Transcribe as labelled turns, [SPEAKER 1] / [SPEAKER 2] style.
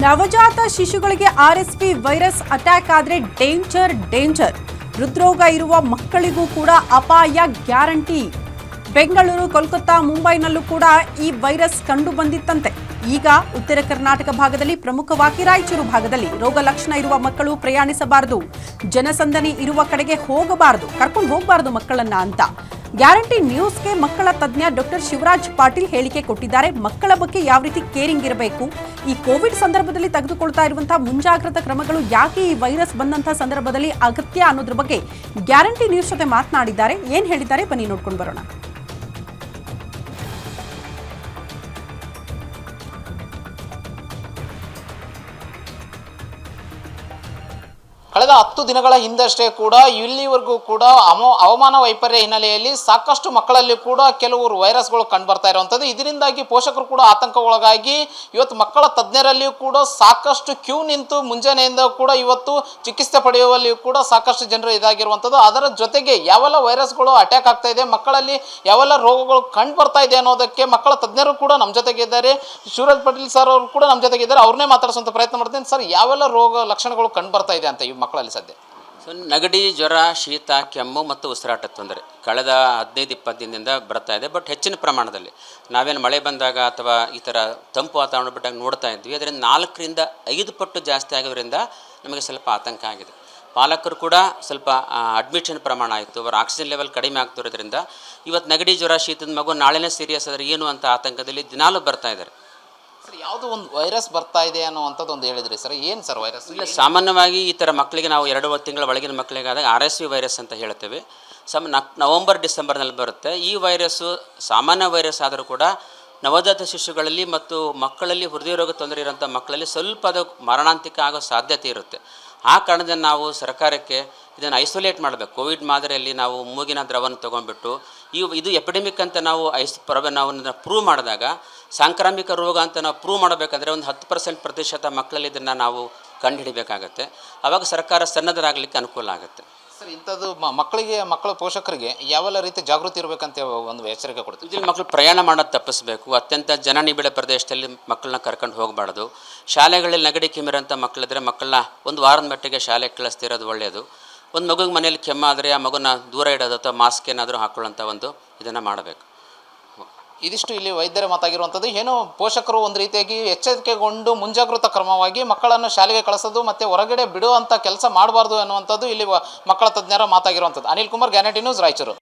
[SPEAKER 1] ನವಜಾತ ಶಿಶುಗಳಿಗೆ RSP virus attack ಆದರೆ danger. ಹೃದ್ರೋಗ ಇರುವ ಮಕ್ಕಳಿಗೂ ಕೂಡ ಅಪಾಯ ಗ್ಯಾರಂಟಿ. ಬೆಂಗಳೂರು, ಕೋಲ್ಕತ್ತಾ, ಮುಂಬೈನಲ್ಲೂ ಕೂಡ ಈ ವೈರಸ್ ಕಂಡು ಬಂದಿತ್ತಂತೆ. ಈಗ ಉತ್ತರ ಕರ್ನಾಟಕ ಭಾಗದಲ್ಲಿ, ಪ್ರಮುಖವಾಗಿ ರಾಯಚೂರು ಭಾಗದಲ್ಲಿ ರೋಗ ಲಕ್ಷಣ ಇರುವ ಮಕ್ಕಳು ಪ್ರಯಾಣಿಸಬಾರದು, ಜನಸಂದಣಿ ಇರುವ ಕಡೆಗೆ ಕರ್ಕೊಂಡು ಹೋಗಬಾರದು ಮಕ್ಕಳನ್ನ ಅಂತ ಗ್ಯಾರಂಟಿ ನ್ಯೂಸ್ಗೆ ಮಕ್ಕಳ ತಜ್ಞ ಡಾಕ್ಟರ್ ಶಿವರಾಜ್ ಪಾಟೀಲ್ ಹೇಳಿಕೆ ಕೊಟ್ಟಿದ್ದಾರೆ. ಮಕ್ಕಳ ಬಗ್ಗೆ ಯಾವ ರೀತಿ ಕೇರಿಂಗ್ ಇರಬೇಕು, ಈ ಕೋವಿಡ್ ಸಂದರ್ಭದಲ್ಲಿ ತೆಗೆದುಕೊಳ್ತಾ ಇರುವಂತಹ ಮುಂಜಾಗ್ರತಾ ಕ್ರಮಗಳು ಯಾಕೆ ಈ ವೈರಸ್ ಬಂದಂತಹ ಸಂದರ್ಭದಲ್ಲಿ ಅಗತ್ಯ ಅನ್ನೋದ್ರ ಬಗ್ಗೆ ಗ್ಯಾರಂಟಿ ನ್ಯೂಸ್ ಜೊತೆ ಮಾತನಾಡಿದ್ದಾರೆ. ಏನ್ ಹೇಳಿದ್ದಾರೆ ಬನ್ನಿ ನೋಡ್ಕೊಂಡು ಬರೋಣ.
[SPEAKER 2] ಕಳೆದ 10 ದಿನಗಳ ಹಿಂದಷ್ಟೇ ಕೂಡ ಇಲ್ಲಿವರೆಗೂ ಕೂಡ ಹವಾಮಾನ ವೈಪರ್ಯ ಹಿನ್ನೆಲೆಯಲ್ಲಿ ಸಾಕಷ್ಟು ಮಕ್ಕಳಲ್ಲಿ ಕೂಡ ಕೆಲವು ವೈರಸ್ಗಳು ಕಂಡು ಬರ್ತಾ ಇರುವಂಥದ್ದು. ಇದರಿಂದಾಗಿ ಪೋಷಕರು ಕೂಡ ಆತಂಕಗೊಳಗಾಗಿ ಇವತ್ತು ಮಕ್ಕಳ ತಜ್ಞರಲ್ಲಿಯೂ ಕೂಡ ಸಾಕಷ್ಟು ಕ್ಯೂ ನಿಂತು ಮುಂಜಾನೆಯಿಂದ ಕೂಡ ಇವತ್ತು ಚಿಕಿತ್ಸೆ ಪಡೆಯುವಲ್ಲಿಯೂ ಕೂಡ ಸಾಕಷ್ಟು ಜನರು ಇದಾಗಿರುವಂಥದ್ದು. ಅದರ ಜೊತೆಗೆ ಯಾವೆಲ್ಲ ವೈರಸ್ಗಳು ಅಟ್ಯಾಕ್ ಆಗ್ತಾ ಇದೆ, ಮಕ್ಕಳಲ್ಲಿ ಯಾವೆಲ್ಲ ರೋಗಗಳು ಕಂಡು ಬರ್ತಾ ಇದೆ ಅನ್ನೋದಕ್ಕೆ ಮಕ್ಕಳ ತಜ್ಞರು ಕೂಡ ನಮ್ಮ ಜೊತೆಗೆ ಇದ್ದಾರೆ. ಶಿವರಾಜ್ ಪಾಟೀಲ್ ಸರ್ ಅವರು ಕೂಡ ನಮ್ಮ ಜೊತೆಗೆ ಇದ್ದಾರೆ. ಅವ್ರನ್ನೇ ಮಾತಾಡಿಸುವಂಥ ಪ್ರಯತ್ನ ಮಾಡ್ತೀನಿ. ಸರ್, ಯಾವೆಲ್ಲ ರೋಗ ಲಕ್ಷಣಗಳು ಕಂಡು ಬರ್ತಾ ಇದೆ ಅಂತ ಮಕ್ಕಳಲ್ಲಿ ಸದ್ಯ?
[SPEAKER 3] ನೆಗಡಿ, ಜ್ವರ, ಶೀತ, ಕೆಮ್ಮು ಮತ್ತು ಉಸಿರಾಟ ತೊಂದರೆ ಕಳೆದ 15-20 ದಿನದಿಂದ ಬರ್ತಾ ಇದೆ. ಬಟ್ ಹೆಚ್ಚಿನ ಪ್ರಮಾಣದಲ್ಲಿ ನಾವೇನು ಮಳೆ ಬಂದಾಗ ಅಥವಾ ಈ ಥರ ತಂಪು ವಾತಾವರಣ ಬಿಟ್ಟಾಗ ನೋಡ್ತಾ ಇದ್ವಿ. ಅದರಿಂದ 4ರಿಂದ 5 ಪಟ್ಟು ಜಾಸ್ತಿ ಆಗೋದ್ರಿಂದ ನಮಗೆ ಸ್ವಲ್ಪ ಆತಂಕ ಆಗಿದೆ. ಪಾಲಕರು ಕೂಡ ಸ್ವಲ್ಪ ಅಡ್ಮಿಷನ್ ಪ್ರಮಾಣ ಆಯಿತು, ಅವರ ಆಕ್ಸಿಜನ್ ಲೆವೆಲ್ ಕಡಿಮೆ ಆಗ್ತಿರೋದ್ರಿಂದ ಇವತ್ತು ನೆಗಡಿ, ಜ್ವರ, ಶೀತದ ಮಗು ನಾಳೆನೇ ಸೀರಿಯಸ್ ಆದರೆ ಏನು ಅಂತ ಆತಂಕದಲ್ಲಿ ದಿನಾಲೂ ಬರ್ತಾ ಇದ್ದಾರೆ.
[SPEAKER 2] ಸರ್, ಯಾವುದೋ ಒಂದು ವೈರಸ್ ಬರ್ತಾ ಇದೆ ಅನ್ನೋವಂಥದ್ದು ಒಂದು ಹೇಳಿದ್ರಿ ಸರ್. ಏನು ಸರ್ ವೈರಸ್?
[SPEAKER 3] ಇಲ್ಲ, ಸಾಮಾನ್ಯವಾಗಿ ಈ ಥರ ಮಕ್ಕಳಿಗೆ ನಾವು 2 ತಿಂಗಳ ಒಳಗಿನ ಮಕ್ಕಳಿಗಾದಾಗ RSV ವೈರಸ್ ಅಂತ ಹೇಳ್ತೇವೆ. ನವಂಬರ್ ಡಿಸೆಂಬರ್ನಲ್ಲಿ ಬರುತ್ತೆ. ಈ ವೈರಸ್ಸು ಸಾಮಾನ್ಯ ವೈರಸ್ ಆದರೂ ಕೂಡ ನವಜಾತ ಶಿಶುಗಳಲ್ಲಿ ಮತ್ತು ಮಕ್ಕಳಲ್ಲಿ ಹೃದಯ ರೋಗ ತೊಂದರೆ ಇರೋಂಥ ಮಕ್ಕಳಲ್ಲಿ ಸ್ವಲ್ಪ ಅದು ಮರಣಾಂತಿಕ ಆಗೋ ಸಾಧ್ಯತೆ ಇರುತ್ತೆ. ಆ ಕಾರಣದಿಂದ ನಾವು ಸರ್ಕಾರಕ್ಕೆ ಇದನ್ನು ಐಸೋಲೇಟ್ ಮಾಡಬೇಕು. ಕೋವಿಡ್ ಮಾದರಿಯಲ್ಲಿ ನಾವು ಮೂಗಿನ ದ್ರವವನ್ನು ತೊಗೊಂಡ್ಬಿಟ್ಟು ಇದು ಎಪಿಡೆಮಿಕ್ ಅಂತ ನಾವು ನಾವು ಪ್ರೂವ್ ಮಾಡಿದಾಗ, ಸಾಂಕ್ರಾಮಿಕ ರೋಗ ಅಂತ ನಾವು ಪ್ರೂವ್ ಮಾಡಬೇಕಾದ್ರೆ ಒಂದು 10% ಮಕ್ಕಳಲ್ಲಿ ಇದನ್ನು ನಾವು ಕಂಡುಹಿಡಬೇಕಾಗತ್ತೆ. ಆವಾಗ ಸರ್ಕಾರ ಸನ್ನದ್ಧರಾಗಲಿಕ್ಕೆ ಅನುಕೂಲ ಆಗುತ್ತೆ.
[SPEAKER 2] ಸರ್, ಇಂಥದ್ದು ಮಕ್ಕಳ ಪೋಷಕರಿಗೆ ಯಾವೆಲ್ಲ ರೀತಿ ಜಾಗೃತಿ ಇರಬೇಕಂತ ಒಂದು ಎಚ್ಚರಿಕೆ ಕೊಡ್ತೀವಿ.
[SPEAKER 3] ಇದರಲ್ಲಿ ಮಕ್ಕಳು ಪ್ರಯಾಣ ಮಾಡೋದು ತಪ್ಪಿಸಬೇಕು. ಅತ್ಯಂತ ಜನನಿಬಿಡ ಪ್ರದೇಶದಲ್ಲಿ ಮಕ್ಕಳನ್ನ ಕರ್ಕೊಂಡು ಹೋಗಬಾರ್ದು. ಶಾಲೆಗಳಲ್ಲಿ ನೆಗಡಿ ಕೆಮ್ಮಿರೋಂಥ ಮಕ್ಕಳಿದ್ರೆ ಮಕ್ಕಳನ್ನ ಒಂದು ವಾರದ ಮಟ್ಟಿಗೆ ಶಾಲೆಗೆ ಕಳಿಸ್ತಿರೋದು ಒಳ್ಳೆಯದು. ಒಂದು ಮಗುಗೆ ಮನೇಲಿ ಕೆಮ್ಮಾದರೆ ಆ ಮಗುನ ದೂರ ಇಡೋದು ಅಥವಾ ಮಾಸ್ಕ್ ಏನಾದರೂ ಹಾಕೊಳ್ಳೋಂಥ ಇದನ್ನು ಮಾಡಬೇಕು.
[SPEAKER 2] ಇದಿಷ್ಟು ಇಲ್ಲಿ ವೈದ್ಯರ ಮಾತಾಗಿರುವಂಥದ್ದು. ಏನು ಪೋಷಕರು ಒಂದು ರೀತಿಯಾಗಿ ಎಚ್ಚರಿಕೆಗೊಂಡು ಮುಂಜಾಗೃತಾ ಕ್ರಮವಾಗಿ ಮಕ್ಕಳನ್ನು ಶಾಲೆಗೆ ಕಳಿಸೋದು ಮತ್ತು ಹೊರಗಡೆ ಬಿಡುವಂಥ ಕೆಲಸ ಮಾಡಬಾರ್ದು ಅನ್ನುವಂಥದ್ದು ಇಲ್ಲಿ ಮಕ್ಕಳ ತಜ್ಞರ ಮಾತಾಗಿರುವಂಥದ್ದು. Anil Kumar, guarantee news, Raichur.